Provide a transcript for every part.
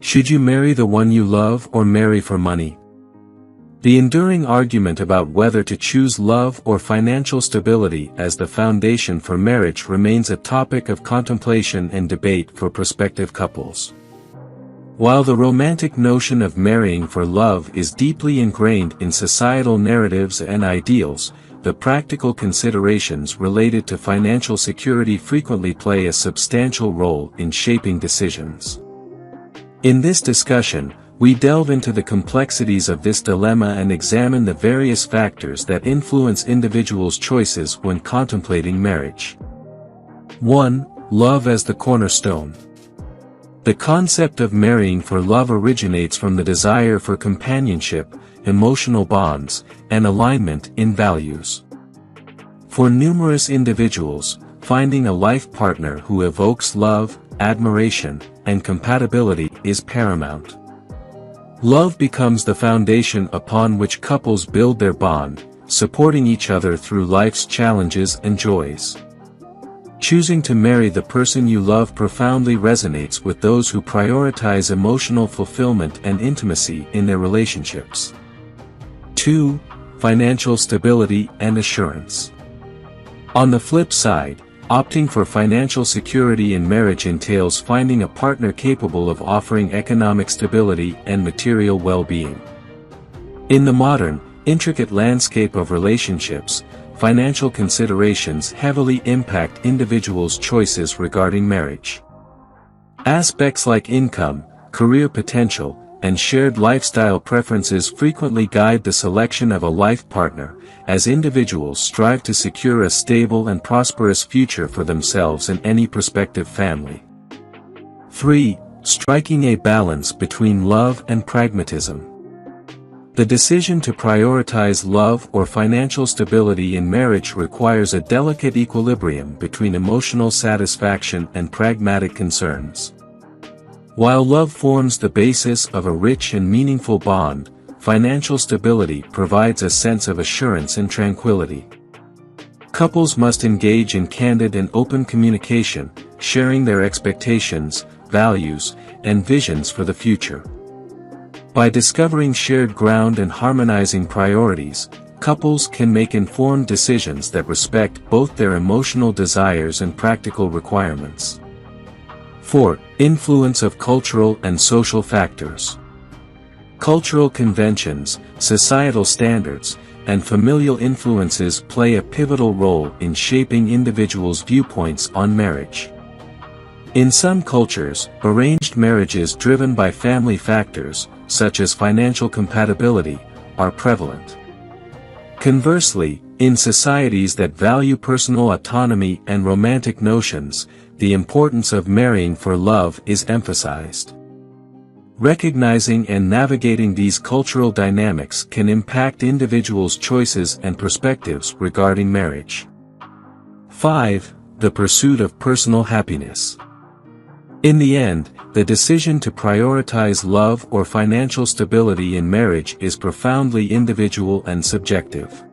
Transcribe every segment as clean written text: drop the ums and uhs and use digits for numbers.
Should you marry the one you love or marry for money? The enduring argument about whether to choose love or financial stability as the foundation for marriage remains a topic of contemplation and debate for prospective couples. While the romantic notion of marrying for love is deeply ingrained in societal narratives and ideals, the practical considerations related to financial security frequently play a substantial role in shaping decisions. In this discussion, we delve into the complexities of this dilemma and examine the various factors that influence individuals' choices when contemplating marriage. 1. Love as the cornerstone. The concept of marrying for love originates from the desire for companionship, emotional bonds, and alignment in values. For numerous individuals, finding a life partner who evokes love, admiration, and compatibility is paramount. Love becomes the foundation upon which couples build their bond, supporting each other through life's challenges and joys. Choosing to marry the person you love profoundly resonates with those who prioritize emotional fulfillment and intimacy in their relationships. 2. Financial stability and assurance. On the flip side, opting for financial security in marriage entails finding a partner capable of offering economic stability and material well-being. In the modern, intricate landscape of relationships, financial considerations heavily impact individuals' choices regarding marriage. Aspects like income, career potential, and shared lifestyle preferences frequently guide the selection of a life partner, as individuals strive to secure a stable and prosperous future for themselves and any prospective family. 3. Striking a balance between love and pragmatism. The decision to prioritize love or financial stability in marriage requires a delicate equilibrium between emotional satisfaction and pragmatic concerns. While love forms the basis of a rich and meaningful bond, financial stability provides a sense of assurance and tranquility. Couples must engage in candid and open communication, sharing their expectations, values, and visions for the future. By discovering shared ground and harmonizing priorities, couples can make informed decisions that respect both their emotional desires and practical requirements. 4. Influence of cultural and social factors. Cultural conventions, societal standards, and familial influences play a pivotal role in shaping individuals' viewpoints on marriage. In some cultures, arranged marriages driven by family factors, such as financial compatibility, are prevalent. Conversely, in societies that value personal autonomy and romantic notions, the importance of marrying for love is emphasized. Recognizing and navigating these cultural dynamics can impact individuals' choices and perspectives regarding marriage. 5. The pursuit of personal happiness. In the end, the decision to prioritize love or financial stability in marriage is profoundly individual and subjective.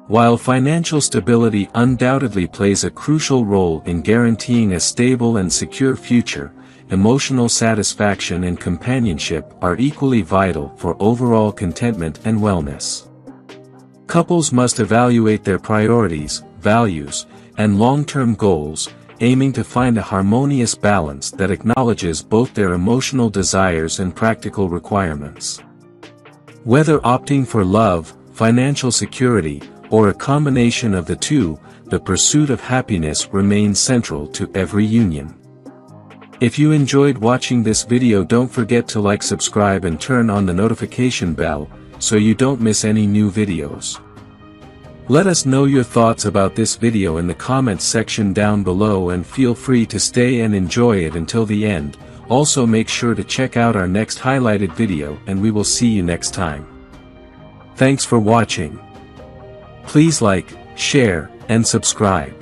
While financial stability undoubtedly plays a crucial role in guaranteeing a stable and secure future, emotional satisfaction and companionship are equally vital for overall contentment and wellness. Couples must evaluate their priorities, values, and long-term goals, aiming to find a harmonious balance that acknowledges both their emotional desires and practical requirements. Whether opting for love, financial security, or a combination of the two, the pursuit of happiness remains central to every union. If you enjoyed watching this video, don't forget to like, subscribe, and turn on the notification bell, so you don't miss any new videos. Let us know your thoughts about this video in the comments section down below, and feel free to stay and enjoy it until the end. Also make sure to check out our next highlighted video, and we will see you next time. Thanks for watching. Please like, share, and subscribe.